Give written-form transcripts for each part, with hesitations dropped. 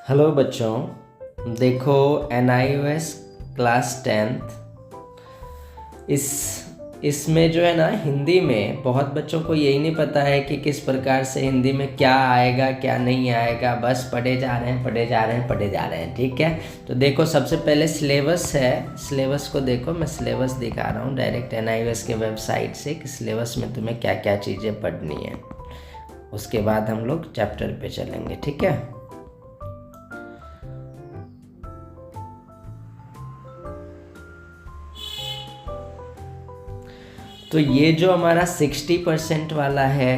Hello बच्चों, देखो NIOS class 10th इसमें जो है ना, हिंदी में बहुत बच्चों को यही नहीं पता है कि किस प्रकार से हिंदी में क्या आएगा क्या नहीं आएगा। बस पढ़े जा रहे हैं। ठीक है, तो देखो सबसे पहले सिलेबस है। सिलेबस को देखो, मैं सिलेबस दिखा रहा हूँ डायरेक्ट NIOS के वेबसाइट से कि सिलेबस में तुम्हें क्या क्या चीज़ें पढ़नी है। उसके बाद हम लोग चैप्टर पे चलेंगे। ठीक है, तो ये जो हमारा 60% वाला है,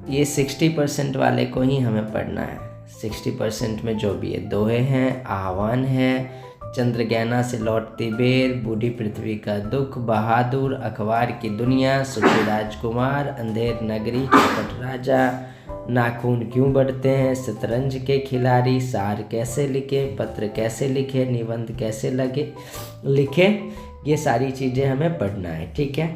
ये 60% वाले को ही हमें पढ़ना है। 60% में जो भी है, दोहे हैं, आह्वान है, चंद्रगैना से लौटती बेर, बूढ़ी पृथ्वी का दुख, बहादुर, अखबार की दुनिया, सुखी राजकुमार, अंधेर नगरी, चौपट राजा, नाखून क्यों बढ़ते हैं, शतरंज के खिलाड़ी, सार कैसे लिखे, पत्र कैसे लिखे, निबंध कैसे लिखे, ये सारी चीज़ें हमें पढ़ना है। ठीक है,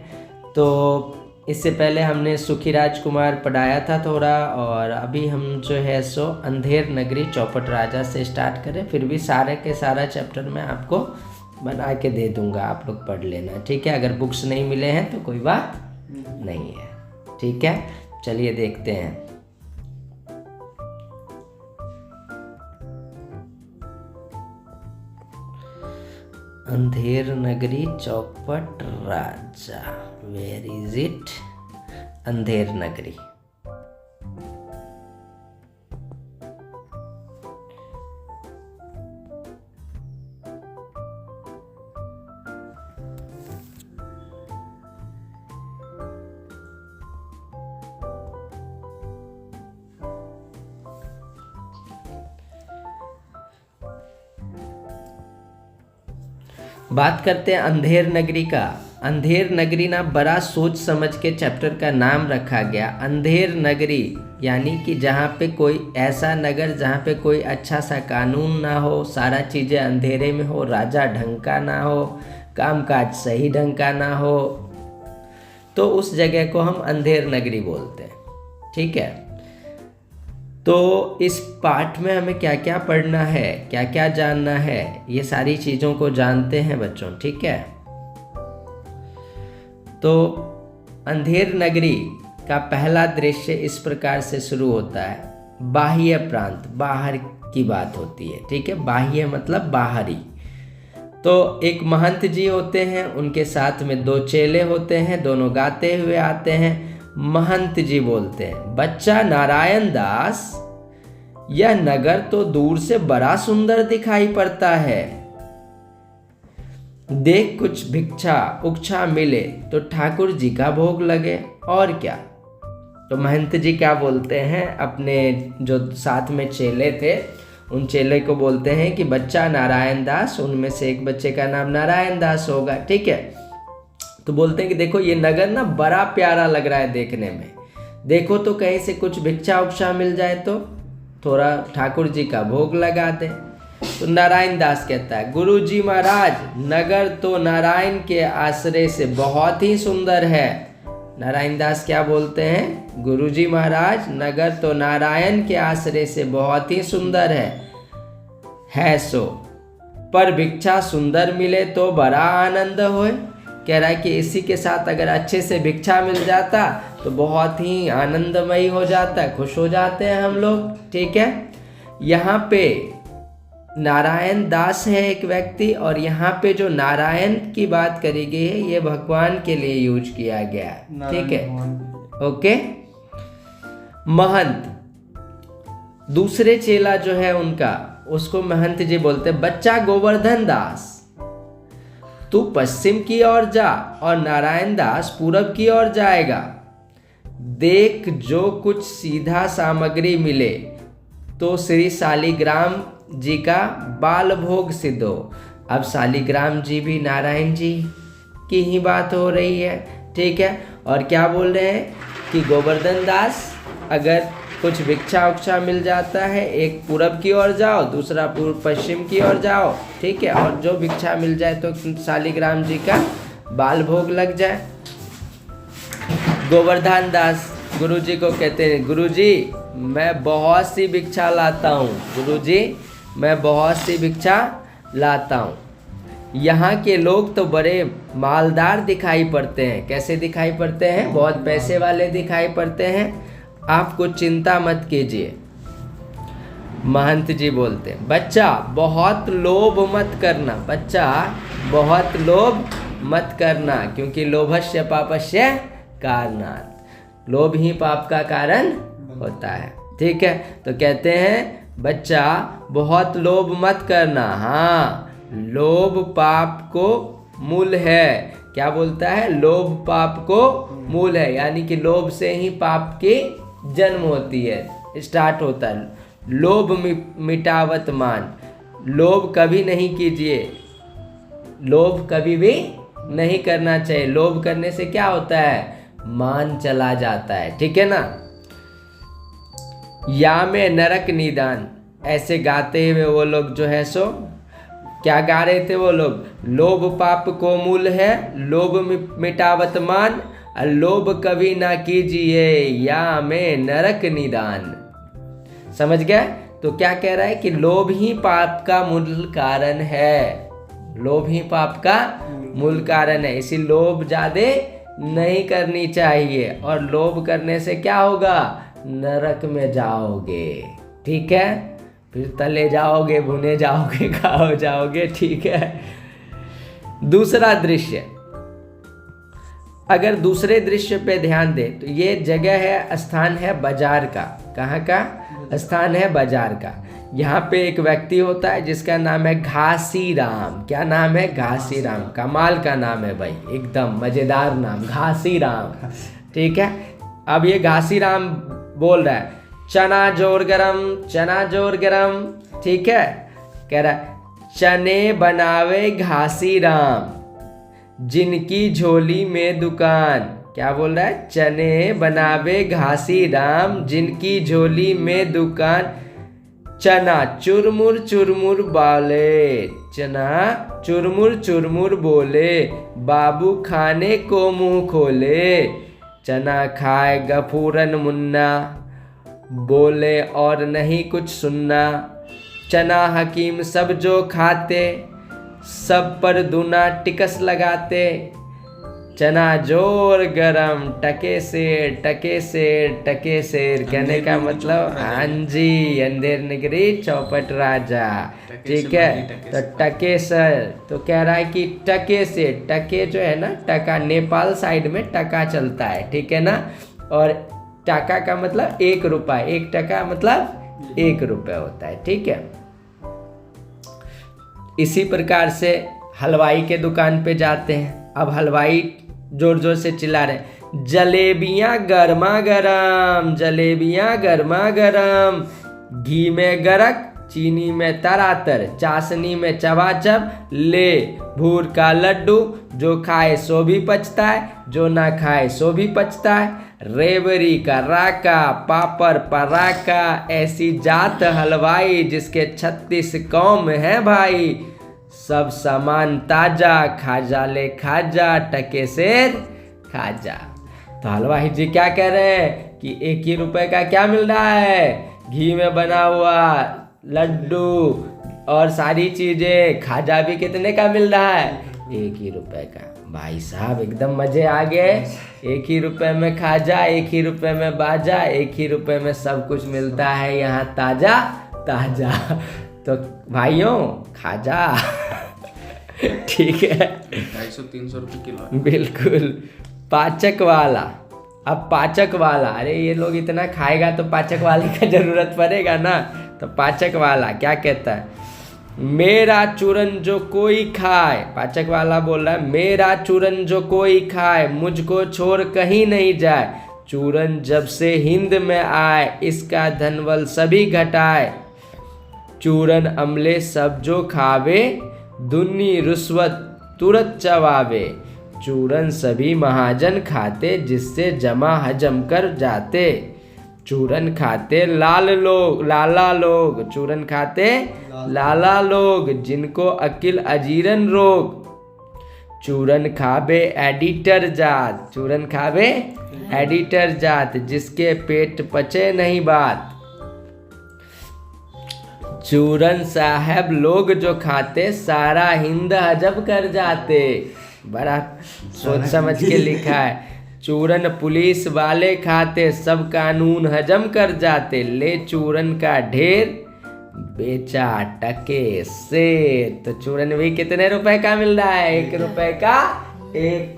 तो इससे पहले हमने सुखी राजकुमार पढ़ाया था थोड़ा, और अभी हम जो है सो अंधेर नगरी चौपट राजा से स्टार्ट करें। फिर भी सारे के सारा चैप्टर मैं आपको बना के दे दूंगा, आप लोग पढ़ लेना। ठीक है, अगर बुक्स नहीं मिले हैं तो कोई बात नहीं है। ठीक है, चलिए देखते हैं। अंधेर नगरी चौपट राजा, where is it? Andher Nagari. बात करते हैं अंधेर नगरी का। अंधेर नगरी ना बड़ा सोच समझ के चैप्टर का नाम रखा गया। अंधेर नगरी यानी कि जहाँ पे कोई ऐसा नगर जहाँ पे कोई अच्छा सा कानून ना हो, सारा चीज़ें अंधेरे में हो, राजा ढंग का ना हो, कामकाज सही ढंग का ना हो, तो उस जगह को हम अंधेर नगरी बोलते हैं। ठीक है, तो इस पाठ में हमें क्या क्या पढ़ना है, क्या क्या जानना है, ये सारी चीज़ों को जानते हैं बच्चों। ठीक है, तो अंधेर नगरी का पहला दृश्य इस प्रकार से शुरू होता है। बाह्य प्रांत, बाहर की बात होती है। ठीक है, बाह्य मतलब बाहरी। तो एक महंत जी होते हैं, उनके साथ में दो चेले होते हैं, दोनों गाते हुए आते हैं। महंत जी बोलते हैं, बच्चा नारायण दास, यह नगर तो दूर से बड़ा सुंदर दिखाई पड़ता है। देख कुछ भिक्षा उक्षा मिले तो ठाकुर जी का भोग लगे, और क्या। तो महंत जी क्या बोलते हैं, अपने जो साथ में चेले थे उन चेले को बोलते हैं कि बच्चा नारायण दास, उनमें से एक बच्चे का नाम नारायण दास होगा। ठीक है, तो बोलते हैं कि देखो ये नगर ना बड़ा प्यारा लग रहा है देखने में, देखो तो कहीं से कुछ भिक्षा उक्षा मिल जाए तो थोड़ा ठाकुर जी का भोग लगा दे। तो नारायण दास कहता है, गुरु जी महाराज, नगर तो नारायण के आश्रय से बहुत ही सुंदर है। नारायण दास क्या बोलते हैं, गुरु जी महाराज, नगर तो नारायण के आश्रय से बहुत ही सुंदर है सो, पर भिक्षा सुंदर मिले तो बड़ा आनंद होए। कह रहा है कि इसी के साथ अगर अच्छे से भिक्षा मिल जाता तो बहुत ही आनंदमयी हो जाता, खुश हो जाते हैं हम लोग। ठीक है, यहाँ पे नारायण दास है एक व्यक्ति, और यहाँ पे जो नारायण की बात करी गई है ये भगवान के लिए यूज किया गया है। ठीक है, ओके। महंत, दूसरे चेला जो है उनका, उसको महंत जी बोलते हैं, बच्चा गोवर्धन दास, तू पश्चिम की ओर जा और नारायण दास पूरब की ओर जाएगा। देख जो कुछ सीधा सामग्री मिले तो श्री शालिग्राम जी का बाल भोग सिद्ध हो। अब शालिग्राम जी भी नारायण जी की ही बात हो रही है। ठीक है, और क्या बोल रहे हैं कि गोवर्धन दास, अगर कुछ भिक्षा उक्षा मिल जाता है, एक पूरब की ओर जाओ, दूसरा पूर्व पश्चिम की ओर जाओ। ठीक है, और जो भिक्षा मिल जाए तो शालिग्राम जी का बाल भोग लग जाए। गोवर्धन दास गुरुजी को कहते हैं, गुरुजी मैं बहुत सी भिक्षा लाता हूँ। गुरुजी, मैं बहुत सी भिक्षा लाता हूँ। यहाँ के लोग तो बड़े मालदार दिखाई पड़ते हैं। कैसे दिखाई पड़ते हैं? बहुत पैसे वाले दिखाई पड़ते हैं। आप कुछ चिंता मत कीजिए। महंत जी बोलते हैं, बच्चा बहुत लोभ मत करना, बच्चा बहुत लोभ मत करना, क्योंकि लोभस्य पापस्य कारणात्, लोभ ही पाप का कारण होता है। ठीक है, तो कहते हैं बच्चा बहुत लोभ मत करना। हाँ, लोभ पाप को मूल है। क्या बोलता है? लोभ पाप को मूल है, यानी कि लोभ से ही पाप की जन्म होती है, स्टार्ट होता है। लोभ मिटावत मान, लोभ कभी नहीं कीजिए, लोभ कभी भी नहीं करना चाहिए। लोभ करने से क्या होता है? मान चला जाता है। ठीक है ना। या में नरक निदान, ऐसे गाते हुए वो लोग जो है सो क्या गा रहे थे वो लोग? लोभ पाप को मूल है, लोभ मिटावत मान, लोभ कभी ना कीजिए, या में नरक निदान। समझ गए? तो क्या कह रहा है कि लोभ ही पाप का मूल कारण है। लोभ ही पाप का मूल कारण है, इसी लोभ ज्यादा नहीं करनी चाहिए। और लोभ करने से क्या होगा? नरक में जाओगे। ठीक है, फिर तले जाओगे, भुने जाओगे, खाओ जाओगे। ठीक है। दूसरा दृश्य, अगर दूसरे दृश्य पे ध्यान दे तो ये जगह है, स्थान है बाजार का। कहाँ का स्थान है? बाजार का। यहाँ पे एक व्यक्ति होता है जिसका नाम है घासी राम। क्या नाम है? घासी राम। कमाल का नाम है भाई, एकदम मजेदार नाम, घासी राम। ठीक है। अब ये घासी राम बोल रहा है, चना जोर गरम, चना जोर गरम। ठीक है, कह रहा है चने बनावे घासी राम, जिनकी झोली में दुकान। क्या बोल रहा है? चने बनावे घासी राम, जिनकी झोली में दुकान। चना चुरमुर चुरमुर बोले, चना चुरमुर चुरमुर बोले, बाबू खाने को मुंह खोले। चना खाए गफूरन मुन्ना, बोले और नहीं कुछ सुनना। चना हकीम सब जो खाते, सब पर दूना टिकस लगाते। चना जोर गरम, टके शेर, टके शेर, टके शेर। कहने का मतलब हाँ जी, अंधेर नगरी चौपट राजा। ठीक है, तो टके सर तो कह रहा है कि टके से, टके जो है ना, टका, नेपाल साइड में टका चलता है। ठीक है ना। और टका का मतलब 1 रुपया, 1 टका मतलब 1 रुपया होता है। ठीक है। इसी प्रकार से हलवाई के दुकान पे जाते हैं। अब हलवाई जोर जोर से चिल्ला रहे, जलेबियां गर्मा गरम, जलेबियां गर्मा गरम, घी में गरक, चीनी में तरातर, चाशनी में चबाचब, ले भूर का लड्डू, जो खाए सो भी पचता है, जो ना खाए सो भी पचता है। रेवड़ी का राका, पापड़ पराका, ऐसी जात हलवाई जिसके 36 कौम है भाई। सब सामान ताजा, खाजा ले खाजा, टके शेर खाजा। तो हलवाई जी क्या कह रहे हैं कि 1 ही रुपए का क्या मिल रहा है? घी में बना हुआ लड्डू और सारी चीजें, खाजा भी कितने का मिल रहा है? 1 ही रुपए का। भाई साहब एकदम मजे आ गए। 1 ही रुपए में खाजा, 1 ही रुपए में बाजा, 1 ही रुपए में सब कुछ मिलता है यहाँ ताजा ताजा। तो भाइयों खाजा। ठीक है, 250-300 रुपये किलो। बिल्कुल। पाचक वाला, अब पाचक वाला, अरे ये लोग इतना खाएगा तो पाचक वाले का जरूरत पड़ेगा ना। तो पाचक वाला क्या कहता है? मेरा चूरन जो कोई खाए, पाचक वाला बोल रहा है, मेरा चूरन जो कोई खाए, मुझको छोड़ कहीं नहीं जाए। चूरन जब से हिंद में आए, इसका धनबल सभी घटाए। चूरन अमले सब जो खावे, दुन्नी रुस्वत तुरत चबावे। चूरन सभी महाजन खाते, जिससे जमा हजम कर जाते। चूरन खाते लाला लोग, चूरन खाते लाला लोग, जिनको अकिल अजीरन रोग। चूरन खाबे एडिटर जात, चूरन खाबे एडिटर जात, जिसके पेट पचे नहीं बात। चूरन साहब लोग जो खाते, सारा हिंद हजम कर जाते। बड़ा सोच समझ के लिखा है। चूरन पुलिस वाले खाते, सब कानून हजम कर जाते। ले चूरन का ढेर, बेचा टके से। तो चूरन भी कितने रुपए का मिल रहा है? 1 रुपए का 1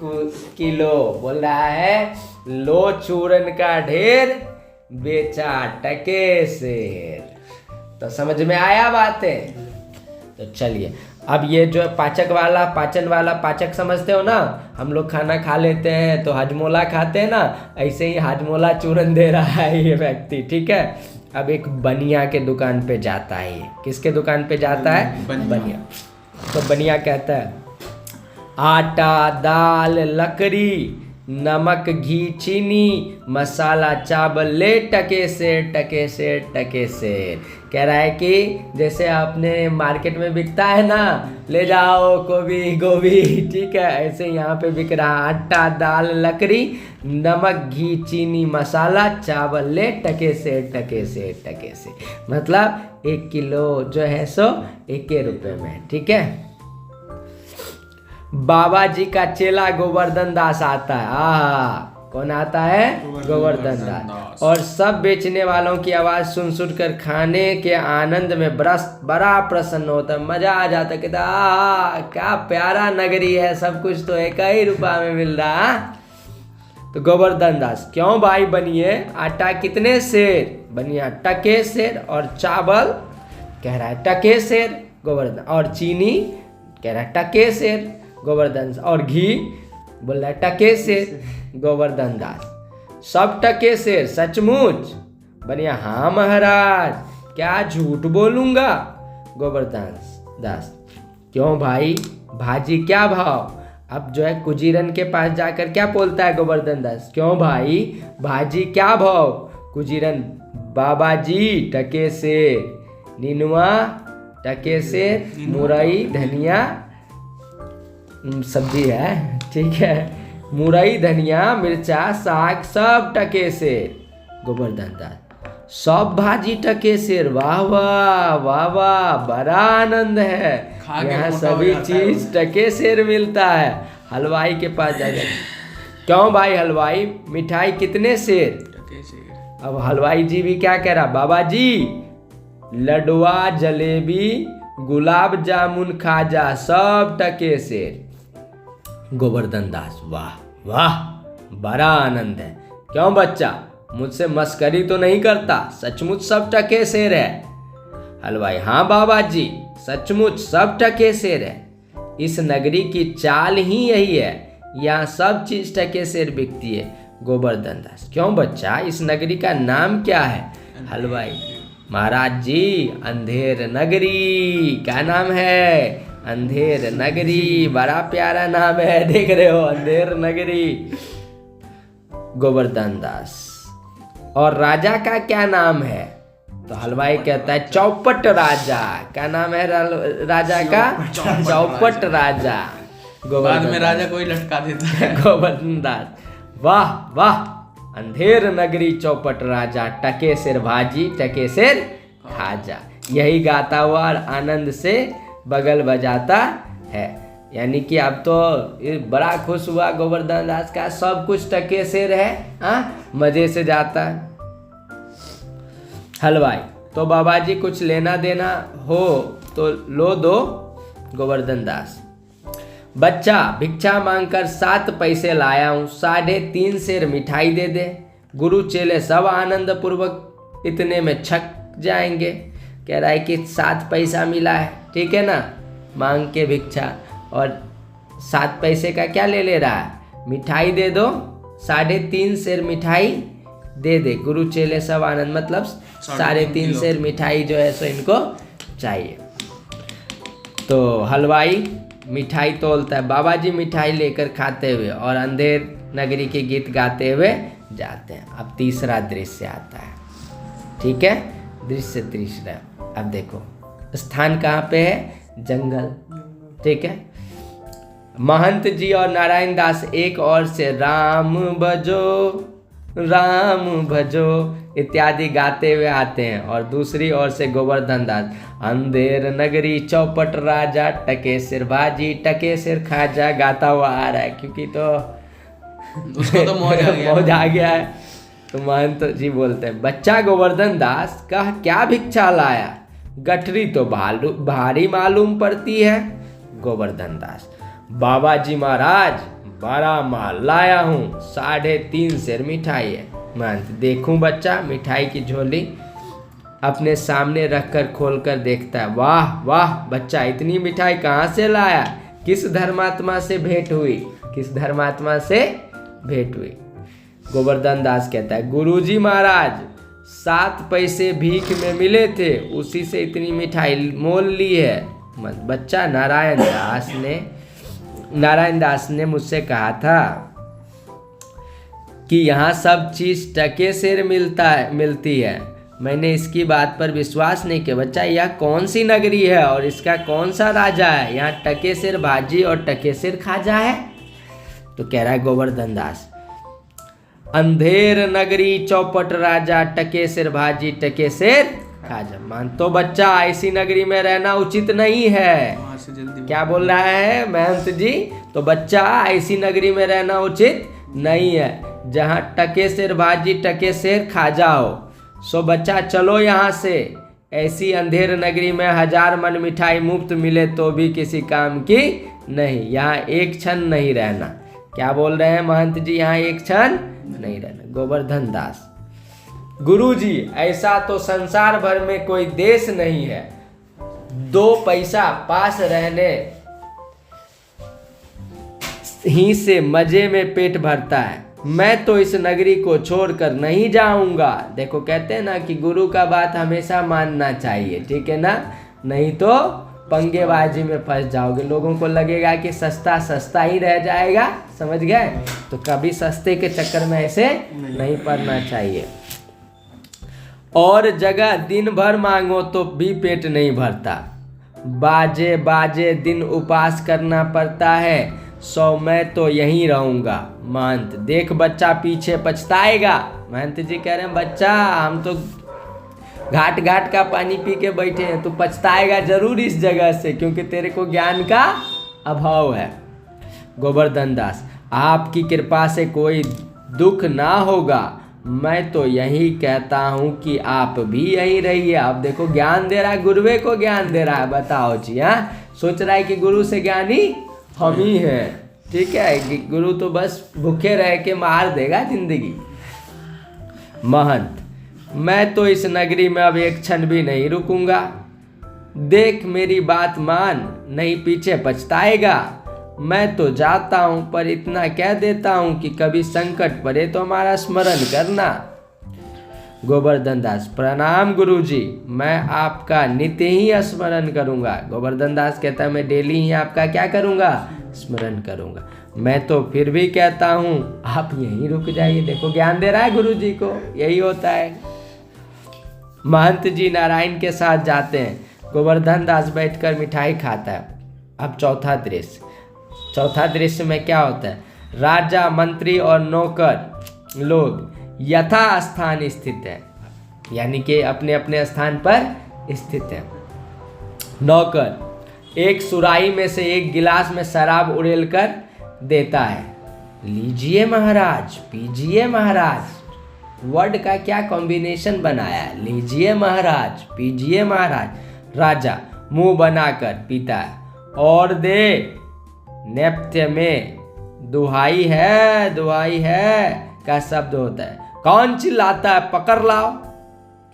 किलो। बोल रहा है लो चूरन का ढेर, बेचा टके से। तो समझ में आया बात है? तो चलिए, अब ये जो पाचक वाला, पाचन वाला, पाचक समझते हो ना, हम लोग खाना खा लेते हैं तो हजमोला खाते हैं ना, ऐसे ही हजमोला चूरन दे रहा है ये व्यक्ति। ठीक है, अब एक बनिया के दुकान पे जाता है। ये किसके दुकान पे जाता है? बनिया। तो बनिया कहता है आटा दाल लकड़ी, नमक घी चीनी, मसाला चावल ले टके से टके से टके से। कह रहा है कि जैसे आपने मार्केट में बिकता है ना, ले जाओ गोभी गोभी, ठीक है, ऐसे यहाँ पे बिक रहा है आटा दाल लकड़ी, नमक घी चीनी मसाला चावल ले टके से टके से टके से। मतलब 1 किलो जो है सो 1 रुपये में। ठीक है। बाबा जी का चेला गोवर्धन दास आता है। कौन आता है? गोवर्धन दास। और सब बेचने वालों की आवाज सुन सुन कर खाने के आनंद में बड़ा प्रसन्न होता है, मजा आ जाता है। कहता क्या प्यारा नगरी है, सब कुछ तो 1 रुपया में मिल रहा है। तो गोवर्धन दास, क्यों भाई बनिए, आटा कितने सेर? बनिया टके सेर। और चावल? कह रहा है टके सेर गोवर्धन। और चीनी? कह रहा है टके सेर गोवर्धन। और घी? बोल रहा है टके सेर गोवर्धन दास। सब टके सेर? सचमुच? बनिया हाँ महाराज, क्या झूठ बोलूंगा? गोवर्धन दास, क्यों भाई, भाजी क्या भाव? अब जो है कुजीरन के पास जाकर क्या बोलता है गोवर्धन दास, क्यों भाई भाजी क्या भाव? कुजीरन, बाबा जी टके से, निनुआ टके से, मुरई धनिया सब्जी है, ठीक है, मुरई धनिया मिर्चा साग सब टके से। गोवर्धन दास, सब भाजी टके से। वाह वाह वाह वाह, बड़ा आनंद है, यहाँ सभी चीज टके सेर मिलता है। हलवाई के पास जाकर, क्यों भाई हलवाई, मिठाई कितने सेर? टके सेर। अब हलवाई जी भी क्या कह रहा, बाबा जी लडुआ जलेबी गुलाब जामुन खाजा सब टके सेर। गोवर्धन दास, वाह वाह, बड़ा आनंद है। क्यों बच्चा, मुझसे मस्करी तो नहीं करता, सचमुच सब टके सेर है? हलवाई, हाँ बाबा जी सचमुच सब टके सेर है। इस नगरी की चाल ही यही है, यहाँ सब चीज टके सेर बिकती है। गोवर्धन दास, क्यों बच्चा, इस नगरी का नाम क्या है? हलवाई, महाराज जी अंधेर नगरी। क्या नाम है? अंधेर नगरी। बड़ा प्यारा नाम है, देख रहे हो, अंधेर नगरी। गोवर्धन दास, और राजा का क्या नाम है? तो हलवाई कहता है चौपट राजा। क्या नाम है राजा का? चौपट राजा। बाद में राजा कोई लटका देता है। गोवर्धन दास, वाह वाह, अंधेर नगरी चौपट राजा, टके सिर भाजी टके सिर खाजा। यही गाता हुआ और आनंद से बगल बजाता है। यानी कि अब तो ये बड़ा खुश हुआ गोवर्धन दास का, सब कुछ टके सिर है, मजे से जाता है। हलवाई, तो बाबा जी कुछ लेना देना हो तो लो दो। गोवर्धन दास, बच्चा भिक्षा मांगकर 7 पैसे लाया हूँ, 3.5 सेर मिठाई दे दे। गुरु चेले सब आनंद पूर्वक इतने में छक जाएंगे। कह रहा है कि 7 पैसा मिला है, ठीक है ना, मांग के भिक्षा, और 7 पैसे का क्या ले रहा है, मिठाई दे दो, 3.5 सेर मिठाई दे दे। गुरु चेले सब आनंद, मतलब 3.5 सेर मिठाई जो है सो इनको चाहिए। तो हलवाई मिठाई तोलता है, बाबा जी मिठाई लेकर खाते हुए और अंधेर नगरी के गीत गाते हुए जाते हैं। अब तीसरा दृश्य आता है, ठीक है, दृश्य तीसरा। अब देखो स्थान कहाँ पे है, जंगल, ठीक है। महंत जी और नारायण दास एक और से राम भजो इत्यादि गाते हुए आते हैं, और दूसरी ओर से गोवर्धन दास अंधेर नगरी चौपट राजा टके सिर भाजी टके सिर खाजा गाता हुआ आ रहा है, क्योंकि तो उसको तो मौज आ गया। मौज आ गया है। तो महंत जी बोलते हैं, बच्चा गोवर्धन दास कह क्या भिक्षा लाया, गठरी तो भारी मालूम पड़ती है। गोवर्धन दास, बाबा जी महाराज बड़ा माल लाया हूँ, 3.5 सेर मिठाई है। महंत, देखूं बच्चा। मिठाई की झोली अपने सामने रखकर खोलकर देखता है, वाह वाह बच्चा, इतनी मिठाई कहाँ से लाया, किस धर्मात्मा से भेंट हुई, किस धर्मात्मा से भेंट हुई। गोवर्धन दास कहता है, गुरुजी महाराज 7 पैसे भीख में मिले थे, उसी से इतनी मिठाई मोल ली है। बच्चा, नारायण दास ने मुझसे कहा था कि यहाँ सब चीज टके से मिलती है, मैंने इसकी बात पर विश्वास नहीं किया। बच्चा, यह कौन सी नगरी है और इसका कौन सा राजा है, यहाँ टके सिर भाजी और टके सिर खाजा है। तो कह रहा है गोवर्धन दास, अंधेर नगरी चौपट राजा टके सिर भाजी टके सिर खाजा। मान तो बच्चा, ऐसी नगरी में रहना उचित नहीं है। वहाँ से जल्दी क्या बोल रहा है महंत जी? तो बच्चा, ऐसी नगरी में रहना उचित नहीं है जहाँ टके सिर भाजी टके सिर खाजा हो। सो बच्चा चलो यहाँ से, ऐसी अंधेर नगरी में 1000 मन मिठाई मुफ्त मिले तो भी किसी काम की नहीं, यहाँ एक क्षण नहीं रहना। क्या बोल रहे हैं महंत जी? यहाँ एक क्षण नहीं रहना। गोवर्धन दास, गुरुजी ऐसा तो संसार भर में कोई देश नहीं है, 2 पैसा पास रहने ही से मजे में पेट भरता है, मैं तो इस नगरी को छोड़कर नहीं जाऊंगा। देखो, कहते हैं ना कि गुरु का बात हमेशा मानना चाहिए, ठीक है ना, नहीं तो पंगेबाजी में फंस जाओगे। लोगों को लगेगा कि सस्ता सस्ता ही रह जाएगा, समझ गए? तो कभी सस्ते के चक्कर में ऐसे नहीं पड़ना चाहिए। और जगह दिन भर मांगो तो भी पेट नहीं भरता, बाजे बाजे दिन उपास करना पड़ता है, सो मैं तो यहीं रहूंगा। महंत, देख बच्चा पीछे पछताएगा। महंत जी कह रहे हैं, बच्चा हम तो घाट घाट का पानी पी के बैठे हैं, तो पछताएगा जरूर इस जगह से, क्योंकि तेरे को ज्ञान का अभाव है। गोवर्धन दास, आपकी कृपा से कोई दुख ना होगा, मैं तो यही कहता हूँ कि आप भी यही रहिए। अब देखो, ज्ञान दे रहा है, गुरुवे को ज्ञान दे रहा है। बताओ जी, हाँ, सोच रहा है कि गुरु से ज्ञानी हम ही हैं, ठीक है, कि गुरु तो बस भूखे रह के मार देगा जिंदगी। महंत, मैं तो इस नगरी में अब एक क्षण भी नहीं रुकूंगा, देख मेरी बात मान, नहीं पीछे पछताएगा। मैं तो जाता हूँ, पर इतना कह देता हूँ कि कभी संकट पड़े तो हमारा स्मरण करना। गोवर्धन दास, प्रणाम गुरुजी, मैं आपका नित्य ही स्मरण करूँगा। गोवर्धन दास कहता है, मैं डेली ही आपका क्या करूँगा? स्मरण करूँगा। मैं तो फिर भी कहता हूँ आप यहीं रुक जाइए। देखो, ज्ञान दे रहा है गुरु जी को, यही होता है। महंत जी नारायण के साथ जाते हैं, गोवर्धन दास बैठकर मिठाई खाता है। अब चौथा दृश्य में क्या होता है? राजा, मंत्री और नौकर लोग यथा स्थान स्थित है, यानी कि अपने अपने स्थान पर स्थित है। नौकर एक सुराही में से एक गिलास में शराब उड़ेल कर देता है, लीजिए महाराज, पीजिए महाराज। वर्ड का क्या कॉम्बिनेशन बनाया, लीजिए महाराज, पीजिए महाराज। राजा मुंह बनाकर पीता है, और दे। नेपथ्य में दुहाई है का शब्द होता है। कौन चिल्लाता है, पकड़ लाओ।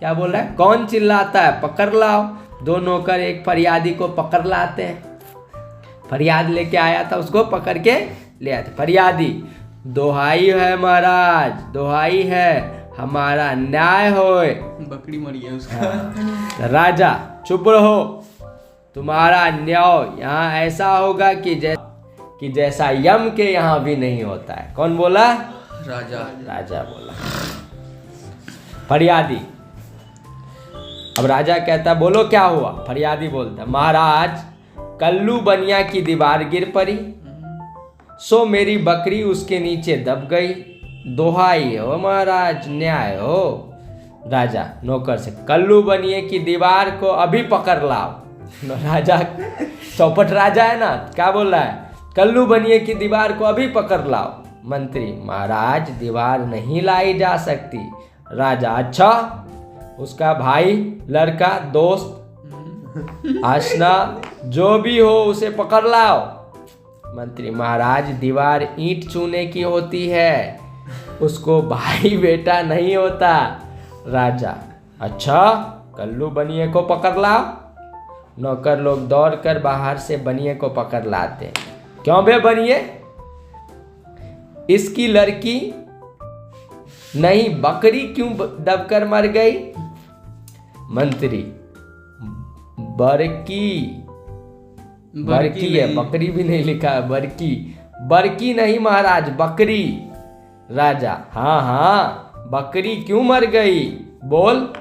क्या बोल रहा है? कौन चिल्लाता है, पकड़ लाओ। 2 नौकर एक फरियादी को पकड़ लाते हैं। फरियाद लेके आया था, उसको पकड़ के ले आते। फरियादी, दुहाई है महाराज, दुहाई है, हमारा न्याय होए। बकरी मरी है उसका। राजा, चुप रहो, तुम्हारा न्याय यहाँ ऐसा होगा कि जैसा यम के यहाँ भी नहीं होता है। कौन बोला? राजा बोला। फरियादी, अब राजा कहता, बोलो क्या हुआ? फरियादी बोलता, महाराज कल्लू बनिया की दीवार गिर पड़ी, सो मेरी बकरी उसके नीचे दब गई। दोहाई हो महाराज, न्याय हो। राजा नौकर से, कल्लू बनिए कि दीवार को अभी पकड़ लाओ। राजा चौपट राजा है ना, क्या बोल रहा है, कल्लू बनिए कि दीवार को अभी पकड़ लाओ। मंत्री, महाराज दीवार नहीं लाई जा सकती। राजा, अच्छा, उसका भाई, लड़का, दोस्त, आशना, जो भी हो उसे पकड़ लाओ। मंत्री, महाराज दीवार ईंट चूने की होती है, उसको भाई बेटा नहीं होता। राजा, अच्छा, कल्लू बनिए को पकड़ लाओ। नौकर लोग दौड़कर बाहर से बनिए को पकड़ लाते। क्यों बे बनिए, इसकी लड़की नहीं बकरी क्यों दबकर मर गई? मंत्री, बरकी है, बकरी भी नहीं लिखा है, बरकी नहीं महाराज, बकरी। राजा, हाँ, बकरी क्यों मर गई, बोल,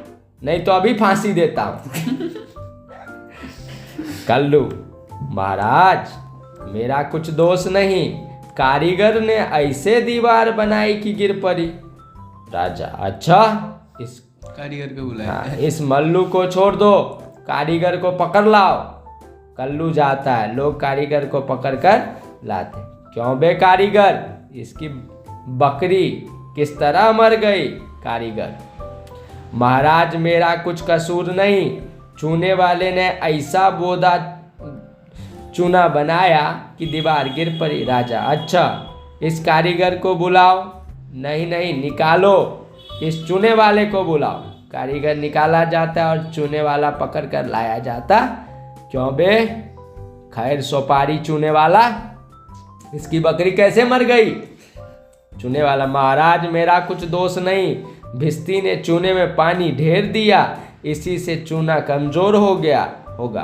नहीं तो अभी फांसी देता हूं। कल्लू, महाराज मेरा कुछ दोष नहीं, कारीगर ने ऐसे दीवार बनाई कि गिर पड़ी। राजा, अच्छा, इस कारीगर को बुलाया। हाँ, इस मल्लू को छोड़ दो, कारीगर को पकड़ लाओ। कल्लू जाता है, लोग कारीगर को पकड़ कर लाते। क्यों बे कारीगर, इसकी बकरी किस तरह मर गई? कारीगर, महाराज मेरा कुछ कसूर नहीं, चूने वाले ने ऐसा बोदा चूना बनाया कि दीवार गिर पड़ी। राजा, अच्छा, इस कारीगर को बुलाओ। नहीं, निकालो, इस चूने वाले को बुलाओ। कारीगर निकाला जाता और चूने वाला पकड़ कर लाया जाता। क्यों बे, खैर सोपारी चूने वाला, इसकी बकरी कैसे मर गई? चूने वाला, महाराज मेरा कुछ दोष नहीं, भिस्ती ने चूने में पानी ढेर दिया, इसी से चूना कमजोर हो गया होगा।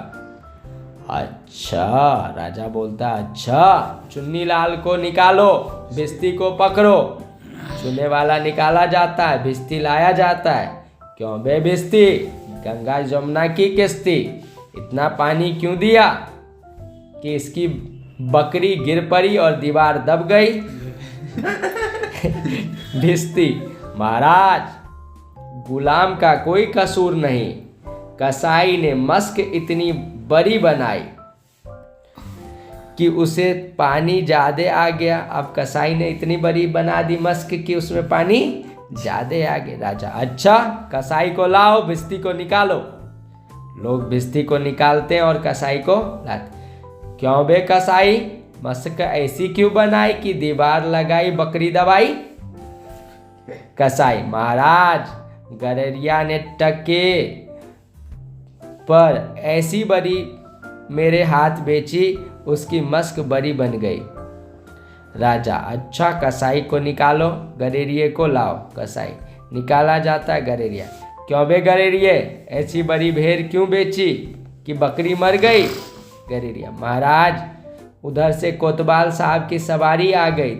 अच्छा, राजा बोलता, अच्छा, चुन्नी लाल को निकालो, भिस्ती को पकड़ो। चूने वाला निकाला जाता है, भिस्ती लाया जाता है। क्यों बे भिस्ती, गंगा जमुना की किश्ती, इतना पानी क्यों दिया कि इसकी बकरी गिर पड़ी और दीवार दब गई? भिस्ती, महाराज गुलाम का कोई कसूर नहीं, कसाई ने मस्क इतनी बड़ी बनाई कि उसे पानी ज्यादा आ गया। अब कसाई ने इतनी बड़ी बना दी मस्क कि उसमें पानी ज्यादा आ गया। राजा, अच्छा, कसाई को लाओ, भिस्ती को निकालो। लोग भिस्ती को निकालते हैं और कसाई को लाते। क्यों बे कसाई, मस्क ऐसी क्यों बनाई कि दीवार लगाई बकरी दबाई? कसाई, महाराज गररिया ने टके पर ऐसी बड़ी मेरे हाथ बेची, उसकी मस्क बड़ी बन गई। राजा, अच्छा, कसाई को निकालो, गरेरिये को लाओ। कसाई, निकाला जाता है गरेरिया। क्यों बे गरेरिये, ऐसी बड़ी भेड़ क्यों बेची कि बकरी मर गई? गरेरिया, महाराज उधर से कोतवाल साहब की सवारी आ गई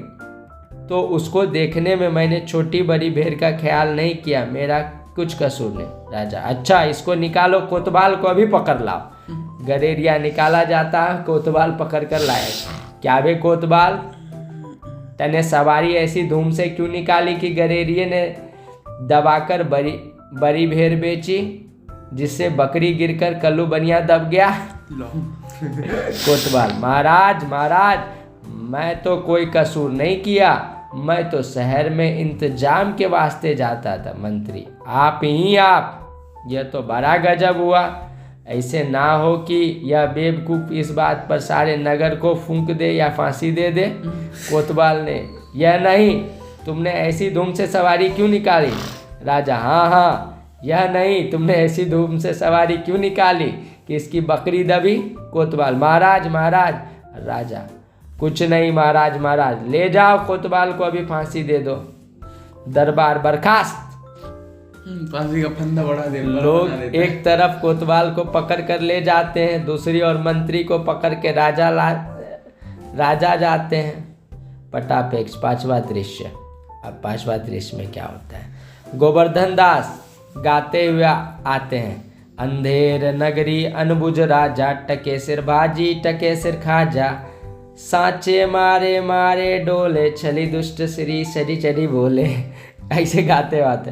तो उसको देखने में मैंने छोटी बड़ी भेड़ का ख्याल नहीं किया, मेरा कुछ कसूर नहीं। राजा, अच्छा, इसको निकालो, कोतवाल को अभी पकड़ लाओ। गरेरिया निकाला जाता है, कोतवाल पकड़ कर लाया। क्या बे कोतवाल, तने सवारी ऐसी धूम से क्यों निकाली कि गरेरिये ने दबाकर बड़ी भेड़ बेची, जिससे बकरी गिरकर कल्लू बनिया दब गया? कोतवाल, महाराज मैं तो कोई कसूर नहीं किया, मैं तो शहर में इंतजाम के वास्ते जाता था। मंत्री, आप, यह तो बड़ा गजब हुआ। ऐसे ना हो कि यह बेवकूफ़ इस बात पर सारे नगर को फूंक दे या फांसी दे दे। कोतवाल ने, यह नहीं, तुमने ऐसी धूम से सवारी क्यों निकाली? राजा, हाँ, यह नहीं, तुमने ऐसी धूम से सवारी क्यों निकाली कि इसकी बकरी दबी? कोतवाल, महाराज। राजा, कुछ नहीं महाराज, ले जाओ कोतवाल को, अभी फांसी दे दो। दरबार बर्खास्त। फांसी का फंदा बढ़ा दे। लोग एक तरफ कोतवाल को पकड़ कर ले जाते हैं, दूसरी ओर मंत्री को पकड़ के राजा जाते हैं। पटापेक्ष, पांचवा दृश्य। अब पांचवा दृश्य में क्या होता है? गोवर्धन दास गाते हुए आते हैं। अंधेर नगरी अनबुझ राजा, टके सिर भाजी टके सिर खाजा, सांचे मारे मारे डोले, छली दुष्ट श्री चढ़ी चढ़ी बोले। ऐसे गाते वाते।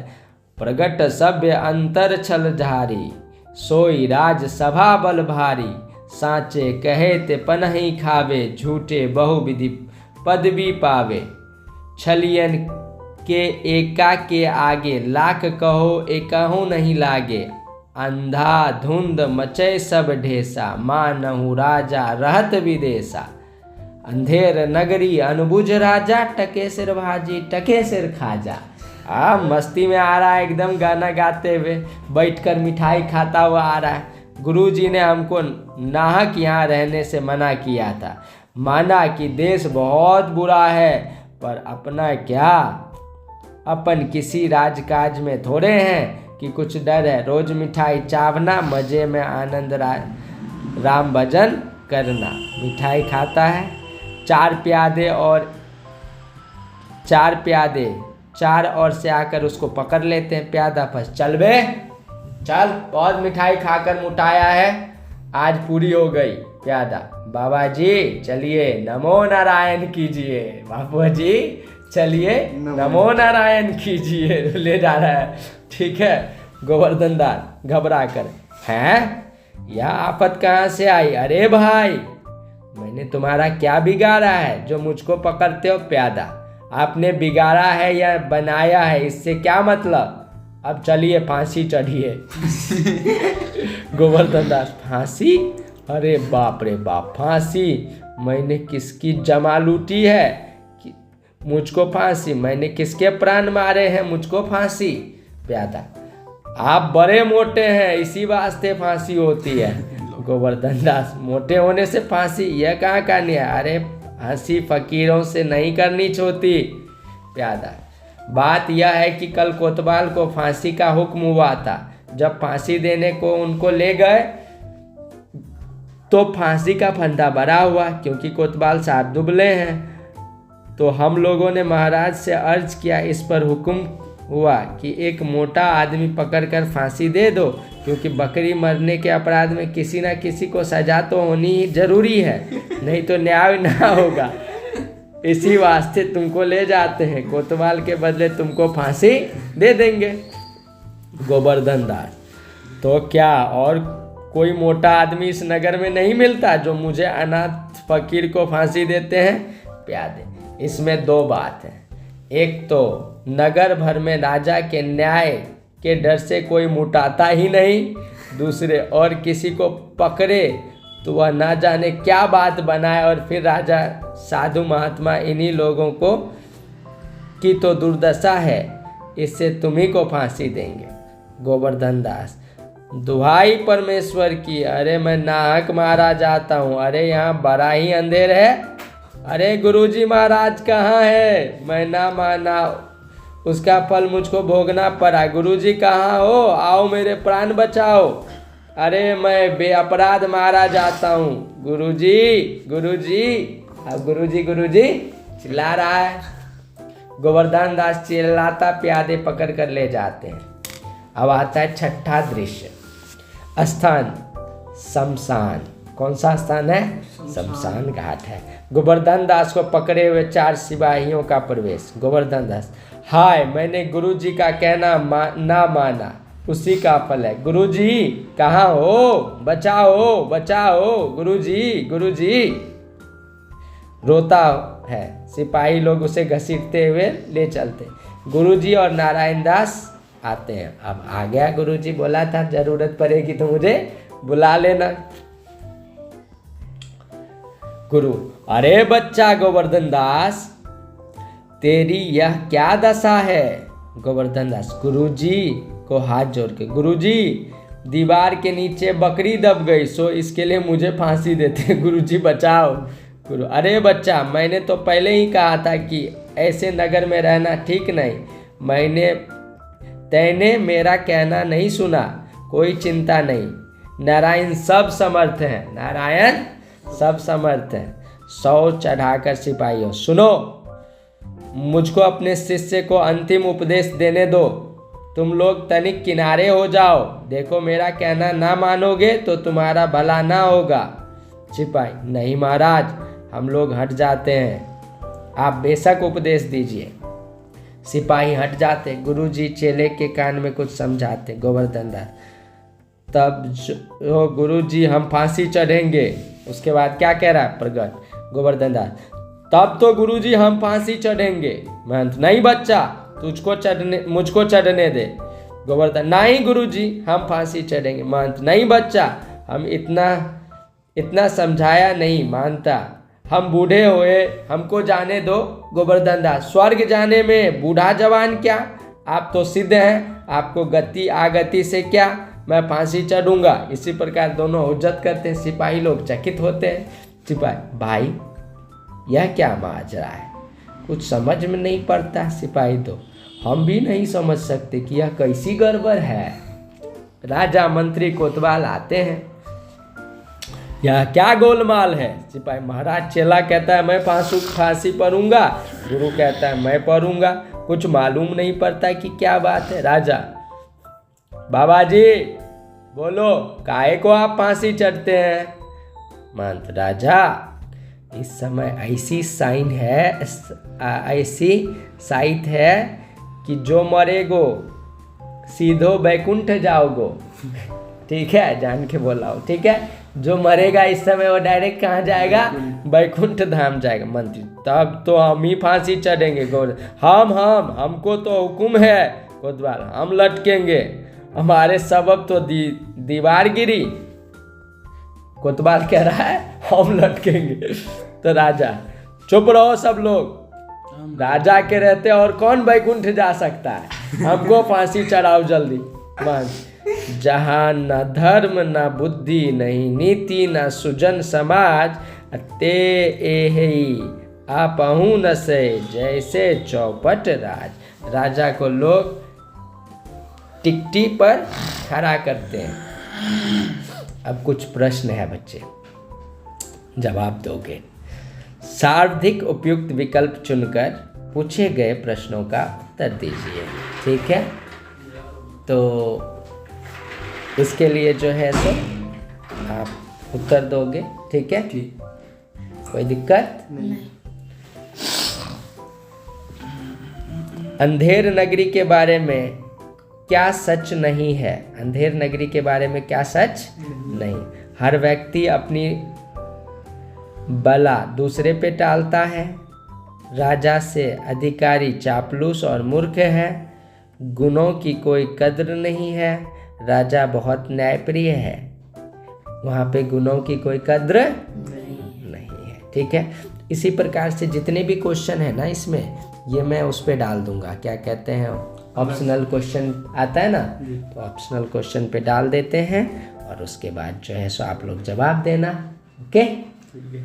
प्रगट सभ्य अंतर छल झारी, सोई राज सभा बल भारी। सांचे कहे ते पनहि खावे, झूठे बहुविधि पदवी पावे। छलियन के एका के आगे, लाख कहो एकहु नहीं लागे। अंधा धुंध मचै सब ढेसा, मानहु राजा रहत विदेशा। अंधेर नगरी अनबुझ राजा, टके सिर भाजी टके सिर खाजा। मस्ती में आ रहा है एकदम, गाना गाते हुए बैठकर मिठाई खाता हुआ आ रहा है। गुरुजी ने हमको नाहक यहाँ रहने से मना किया था। माना कि देश बहुत बुरा है, पर अपना क्या, अपन किसी राजकाज में थोड़े हैं कि कुछ डर है। रोज मिठाई चावना, मजे में आनंद राम भजन करना। मिठाई खाता है। चार और से आकर उसको पकड़ लेते हैं। प्यादा फंस, चल बे चल, बहुत मिठाई खाकर मुटाया है, आज पूरी हो गई। प्यादा, बाबा जी चलिए नमो नारायण कीजिए। बाबू जी चलिए नमो नारायण कीजिए। ले जा रहा है, ठीक है। गोवर्धन दास घबरा कर, हैं यह आफत कहाँ से आई? अरे भाई, मैंने तुम्हारा क्या बिगाड़ा है जो मुझको पकड़ते हो? प्यादा, आपने बिगाड़ा है या बनाया है, इससे क्या मतलब? अब चलिए फांसी चढ़िए। गोवर्धन दास, फांसी? अरे बाप रे बाप, फांसी? मैंने किसकी जमा लूटी है कि मुझको फांसी? मैंने किसके प्राण मारे हैं, मुझको फांसी? प्यादा, आप बड़े मोटे हैं, इसी वास्ते फांसी होती है। गोवर्धन दास, मोटे होने से फांसी? यह कहाँ का नहीं है? अरे फांसी फकीरों से नहीं करनी होती। प्यादा, बात यह है कि कल कोतवाल को फांसी का हुक्म हुआ था। जब फांसी देने को उनको ले गए तो फांसी का फंदा भरा हुआ, क्योंकि कोतवाल साहब दुबले हैं। तो हम लोगों ने महाराज से अर्ज किया, इस पर हुक्म हुआ कि एक मोटा आदमी पकड़कर फांसी दे दो, क्योंकि बकरी मरने के अपराध में किसी ना किसी को सजा तो होनी ही जरूरी है, नहीं तो न्याय ना होगा। इसी वास्ते तुमको ले जाते हैं, कोतवाल के बदले तुमको फांसी दे देंगे। गोवर्धन दास, तो क्या और कोई मोटा आदमी इस नगर में नहीं मिलता जो मुझे अनाथ फकीर को फांसी देते हैं? प्यादे, इसमें दो बात है। एक तो नगर भर में राजा के न्याय के डर से कोई मुटाता ही नहीं। दूसरे, और किसी को पकड़े तो वह ना जाने क्या बात बनाए, और फिर राजा साधु महात्मा इन्हीं लोगों को की तो दुर्दशा है, इससे तुम्ही को फांसी देंगे। गोवर्धन दास, दुहाई परमेश्वर की, अरे मैं नाहक मारा जाता हूँ। अरे यहाँ बड़ा ही अंधेर है। अरे गुरुजी महाराज कहाँ है? मैं ना माना, उसका फल मुझको भोगना पड़ा। गुरुजी कहाँ हो? आओ मेरे प्राण बचाओ। अरे मैं बेअपराध मारा जाता हूँ। गुरुजी गुरुजी, अब गुरुजी गुरुजी चिल्ला रहा है। गोवर्धन दास चिल्लाता प्यादे पकड़ कर ले जाते हैं। अब आता है छठा दृश्य, स्थान शमशान। कौन सा स्थान है? शमशान घाट है। गोवर्धन दास को पकड़े हुए 4 सिपाहियों का प्रवेश। गोवर्धन दास, हाय, मैंने गुरुजी का कहना ना माना, उसी का फल है। गुरुजी कहाँ हो? बचाओ बचाओ, गुरुजी गुरुजी। रोता है। सिपाही लोग उसे घसीटते हुए ले चलते। गुरुजी और नारायण दास आते हैं। अब आ गया गुरुजी, बोला था जरूरत पड़ेगी तो मुझे बुला लेना। गुरु, अरे बच्चा गोवर्धन दास, तेरी यह क्या दशा है? गोवर्धन दास गुरुजी को हाथ जोड़ के, गुरुजी दीवार के नीचे बकरी दब गई, सो इसके लिए मुझे फांसी देते। गुरुजी बचाओ। गुरु, अरे बच्चा, मैंने तो पहले ही कहा था कि ऐसे नगर में रहना ठीक नहीं। तैने मेरा कहना नहीं सुना। कोई चिंता नहीं, नारायण सब समर्थ हैं। नारायण सब समर्थ हैं। 100 चढ़ाकर सिपाहियों, सुनो, मुझको अपने शिष्य को अंतिम उपदेश देने दो। तुम लोग तनिक किनारे हो जाओ। देखो, मेरा कहना ना मानोगे तो तुम्हारा भला ना होगा। सिपाही, नहीं महाराज, हम लोग हट जाते हैं, आप बेशक उपदेश दीजिए। सिपाही हट जाते, गुरुजी चेले के कान में कुछ समझाते। गोवर्धन दास, तब जो गुरुजी हम फांसी चढ़ेंगे। उसके बाद क्या कह रहा है प्रगट? गोवर्धन दास, तब तो गुरुजी हम फांसी चढ़ेंगे। महंत, नहीं बच्चा, मुझको चढ़ने दे। गोवर्धन, नहीं गुरुजी हम फांसी चढ़ेंगे। महंत, नहीं बच्चा, हम इतना समझाया नहीं मानता, हम बूढ़े हुए, हमको जाने दो। गोवर्धन दास, स्वर्ग जाने में बूढ़ा जवान क्या, आप तो सिद्ध हैं, आपको गति आगति से क्या, मैं फांसी चढ़ूंगा। इसी प्रकार दोनों हुज्जत करते हैं। सिपाही लोग चकित होते हैं। सिपाही, भाई यह क्या माजरा है, कुछ समझ में नहीं पड़ता। सिपाही, तो हम भी नहीं समझ सकते कि यह कैसी गड़बड़ है। राजा मंत्री कोतवाल आते हैं, यह क्या गोलमाल है। सिपाही, महाराज चेला कहता है मैं फांसी पढ़ूंगा, गुरु कहता है मैं पढ़ूंगा, कुछ मालूम नहीं पड़ता कि क्या बात है। राजा, बाबा जी बोलो, काहे को आप फांसी चढ़ते हैं? महंत, राजा इस समय ऐसी साइट है कि जो मरेगो सीधो बैकुंठ जाओगो। ठीक है, जान के बोला हो, ठीक है, जो मरेगा इस समय वो डायरेक्ट कहाँ जाएगा? बैकुंठ धाम जाएगा। मंत्री, तब तो हम ही फांसी चढ़ेंगे। गौर, हमको तो हुक्म है कोतवाल, हम लटकेंगे, हमारे सबब तो दीवार गिरी। कोतवाल कह रहा है हम लटकेंगे। तो राजा, चुप रहो सब लोग, राजा के रहते और कौन बैकुंठ जा सकता है, हमको फांसी चढ़ाओ जल्दी। जहाँ न धर्म न बुद्धि नहीं नीति न सुजन समाज, ते एहि आपहु न से जैसे चौपट राज। राजा को लोग टिकटी पर खड़ा करते हैं। अब कुछ प्रश्न है बच्चे, जवाब दोगे। सर्वाधिक उपयुक्त विकल्प चुनकर पूछे गए प्रश्नों का उत्तर दीजिए। ठीक है, तो इसके लिए जो है सो आप उत्तर दोगे। ठीक है, ठीक, कोई दिक्कत नहीं। अंधेर नगरी के बारे में क्या सच नहीं है? अंधेर नगरी के बारे में क्या सच नहीं? हर व्यक्ति अपनी बला दूसरे पे टालता है। राजा से अधिकारी चापलूस और मूर्ख है। गुणों की कोई कद्र नहीं है। राजा बहुत न्यायप्रिय है। वहाँ पे गुणों की कोई कद्र नहीं है। ठीक है, इसी प्रकार से जितने भी क्वेश्चन है ना इसमें, ये मैं उस पर डाल दूंगा। क्या कहते हैं, ऑप्शनल क्वेश्चन आता है ना, तो ऑप्शनल क्वेश्चन पे डाल देते हैं और उसके बाद जो है सो आप लोग जवाब देना। ओके। ठीक है।